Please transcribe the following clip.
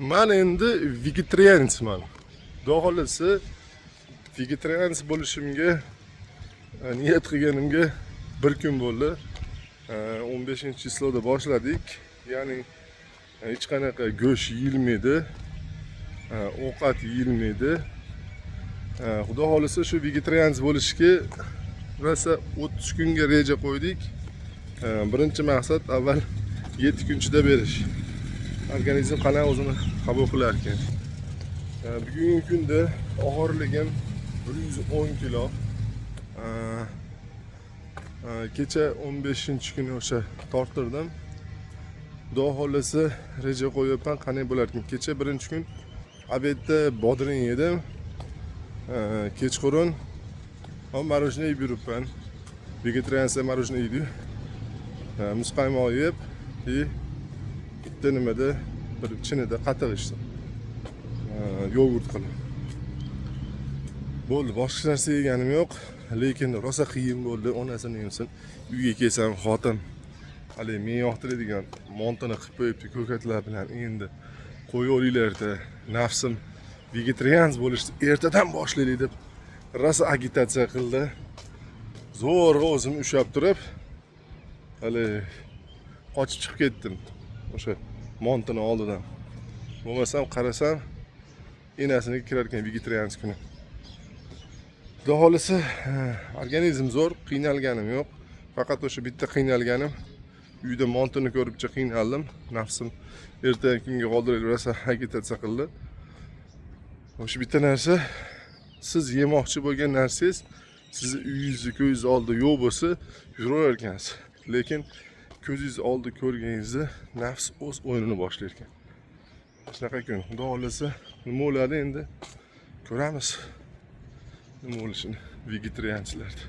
Men endi vegetariansman. Xudo xolasa vegetarians bo'lishimga niyat qilganimga bir kun bo'ldi. 15-chizlovda boshladik. Ya'ni hech qanaqa go'sht yeyilmaydi, ovqat yeyilmaydi. Xudo xolasa shu vegetarians bo'lishga rosa 30 kunga reja qo'ydik. Birinchi maqsad avval 7 kun chidab berish. Organizm qanday o'zini qabul qilar ekan. Bugungi kunda og'irligim 110 kilo. Kecha 15-kuni o'sha torttirdim. Xudo xolasa reja qo'yibman, qanday bo'lar ekan. Kecha birinchi kun obedda bodring yedim. Kechqurun marojniy yeb yuribman. Vegetarianlar marojniy yeydi. Muzqaymoq yeb, bitta nimada bir chinida qatiq ichdim. Yogurt qilib. Bo'ldi, boshqa narsa yeganim yo'q, lekin rosa qiyin bo'ldi. Onasini yemsin. Uyga kelsam xotin hali men yoqtiradigan montini qilib qo'yibdi ko'katlar bilan. Endi qo'yaveringlar-da, nafsim vegetarian bo'lishni ertadan boshlaylik deb rosa agitatsiya qildi. Zo'rg'a o'zim ushlab turib, hali qochib chiqib ketdim o'sha montini oldidan. Bo'lmasam qarasam enasiniga kirar ekan vegetarian kuni. Xudo xolasa organizm zo'r, qiynalganim yo'q. Faqat o'sha bitta qiynalganim, uyda montini ko'ribcha qiynaldim. Nafsim ertangi kunga qoldirib rosa agitatsiya qildi. O'sha bitta narsa, siz yemoqchi bo'lgan narsangiz sizni uyingizni ko'zingiz oldida yo'q bo'lsa, yuraver ekansiz. Lekin ko'zingiz oldida ko'rganingizda nafs o'z o'yinini boshlar ekan. Shunaqa kun. Xudo xolasa nima bo'ladi endi ko'ramiz. Nima bo'lishini vegetarianchilarda.